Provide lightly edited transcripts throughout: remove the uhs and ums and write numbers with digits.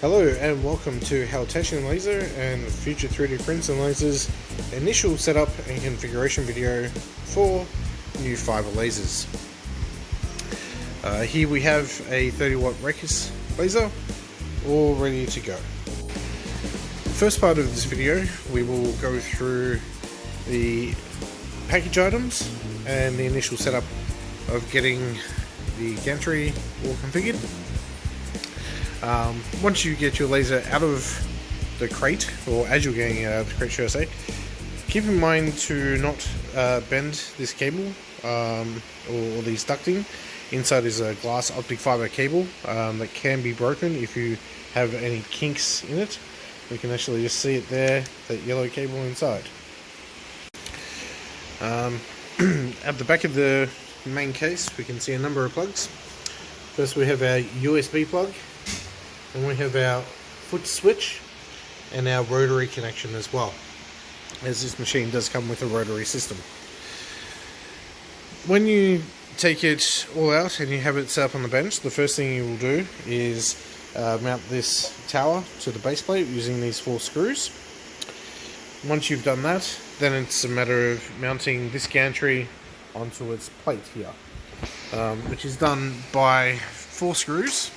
Hello and welcome to Haotian Laser and Future 3D Prints and Lasers initial setup and configuration video for new fiber lasers. Here we have a 30-watt Recus laser all ready to go. First part of this video we will go through the package items and the initial setup of getting the gantry all configured. Once you get your laser out of the crate, or as you're getting it out of the crate, should I say, keep in mind to not bend this cable or these ducting. Inside is a glass optic fiber cable that can be broken if you have any kinks in it. We can actually just see it there, that yellow cable inside. At the back of the main case we can see a number of plugs. First we have our USB plug, and we have our foot switch and our rotary connection as well, as this machine does come with a rotary system. When you take it all out and you have it set up on the bench, the first thing you will do is mount this tower to the base plate using these 4 screws. Once you've done that, then it's a matter of mounting this gantry onto its plate here, which is done by 4 screws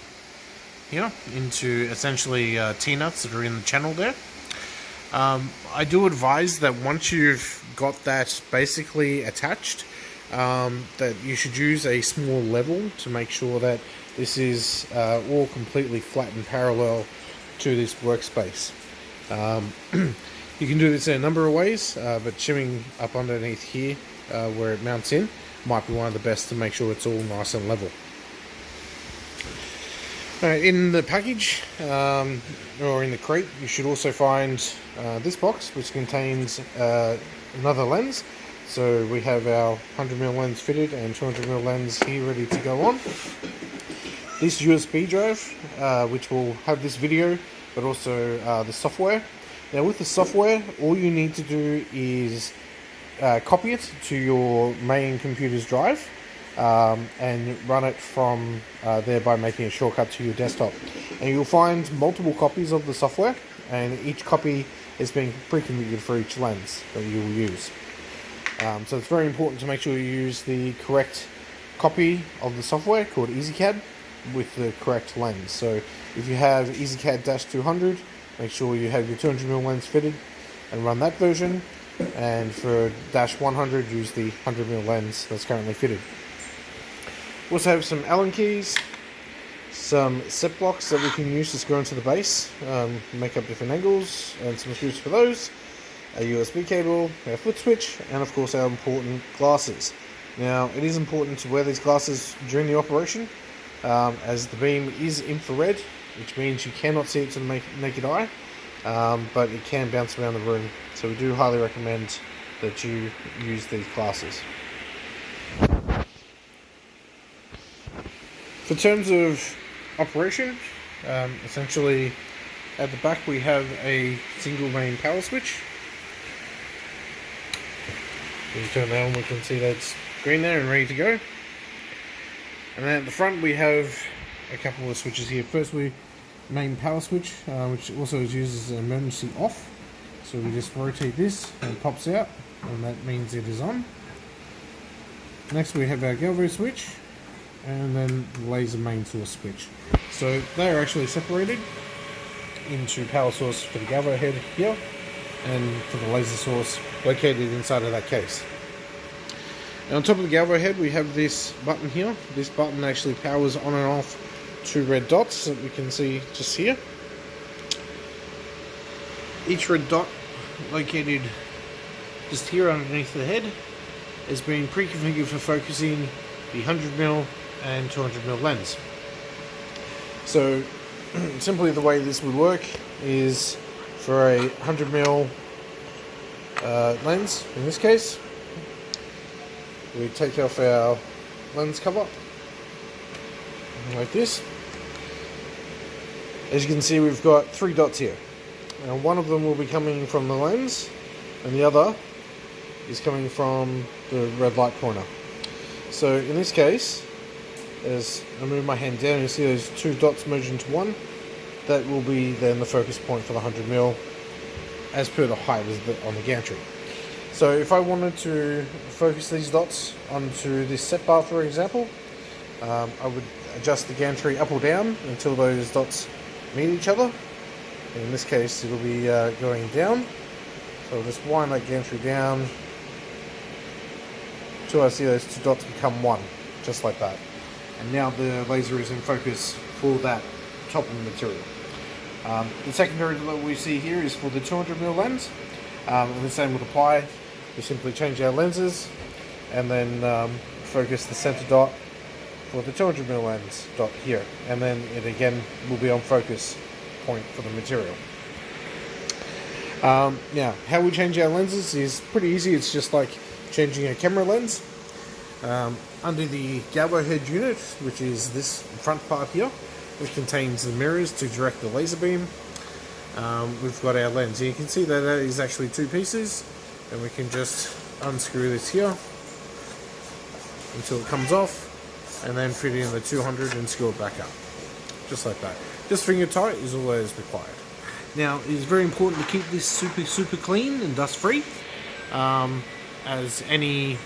here into essentially T-nuts that are in the channel there. I do advise that once you've got that basically attached, that you should use a small level to make sure that this is all completely flat and parallel to this workspace. You can do this in a number of ways, but shimming up underneath here where it mounts in might be one of the best to make sure it's all nice and level. In the package, or in the crate, you should also find this box, which contains another lens. So we have our 100mm lens fitted and 200mm lens here ready to go on. This USB drive, which will have this video, but also the software. Now with the software, all you need to do is copy it to your main computer's drive, and run it from there by making a shortcut to your desktop. And you'll find multiple copies of the software, and each copy is being pre-configured for each lens that you will use. So it's very important to make sure you use the correct copy of the software called EasyCAD with the correct lens. So if you have EasyCAD-200, make sure you have your 200mm lens fitted and run that version. And for -100, use the 100mm lens that's currently fitted. We also have some Allen keys, some set blocks that we can use to screw into the base, make up different angles, and some screws for those, a USB cable, our foot switch, and of course our important glasses. Now it is important to wear these glasses during the operation, as the beam is infrared, which means you cannot see it to the naked eye, but it can bounce around the room, so we do highly recommend that you use these glasses. In terms of operation, essentially at the back we have a single main power switch. When you turn that on, we can see that's green there and ready to go. And then at the front we have a couple of switches here. First, main power switch, which also is used as an emergency off. So we just rotate this and it pops out, and that means it is on. Next we have our galvo switch, and then the laser main source switch. So they are actually separated into power source for the galvo head here, and for the laser source located inside of that case. And on top of the galvo head we have this button here. This button actually powers on and off 2 red dots that we can see just here. Each red dot located just here underneath the head has been pre-configured for focusing the 100mm and 200mm lens. So simply the way this would work is for a 100mm lens, in this case, we take off our lens cover like this. As you can see, we've got 3 dots here. Now one of them will be coming from the lens, and the other is coming from the red light pointer. So in this case, as I move my hand down, you see those 2 dots merge into one. that will be then the focus point for the 100mm as per the height on the gantry. So if I wanted to focus these dots onto this set bar, for example, I would adjust the gantry up or down until those dots meet each other. In this case, it'll be going down. So I'll just wind that gantry down until I see those two dots become one, just like that. And now the laser is in focus for that top of the material. The secondary that we see here is for the 200mm lens, and the same would apply. We simply change our lenses and then focus the center dot for the 200mm lens dot here, and then it again will be on focus point for the material. Now, how we change our lenses is pretty easy. It's just like changing a camera lens. Under the galvo head unit, which is this front part here, which contains the mirrors to direct the laser beam, we've got our lens. You can see that that is actually two pieces, and we can just unscrew this here until it comes off, and then fit in the 200 and screw it back up, just like that. Just finger tight is all that is required. Now, it is very important to keep this super clean and dust free, as any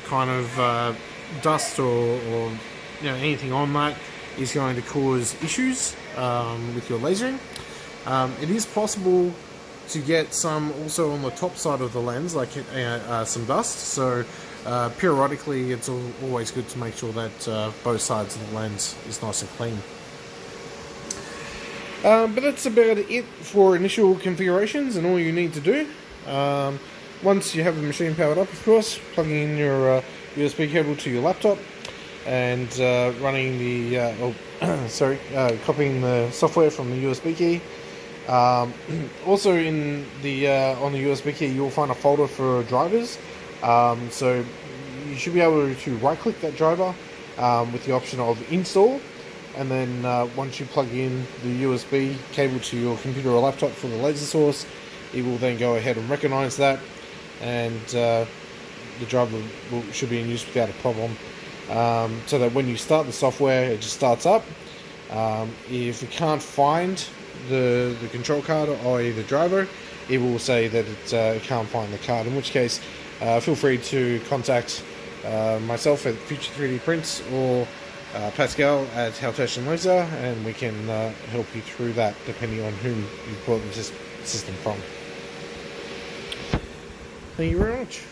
kind of dust or anything on that is going to cause issues with your lasering. It is possible to get some also on the top side of the lens, like some dust, so periodically it's always good to make sure that both sides of the lens is nice and clean. But that's about it for initial configurations and all you need to do. Once you have the machine powered up, of course, plugging in your USB cable to your laptop and running the copying the software from the USB key. Also in the on the USB key you'll find a folder for drivers, so you should be able to right click that driver with the option of install, and then once you plug in the USB cable to your computer or laptop for the laser source, it will then go ahead and recognize that, and the driver should be in use without a problem, so that when you start the software it just starts up. If you can't find the control card or the driver, it will say that it can't find the card, in which case feel free to contact myself at Future 3D Prints or Pascal at Haotian Laser, and we can help you through that depending on whom you bought the system from. Thank you very much.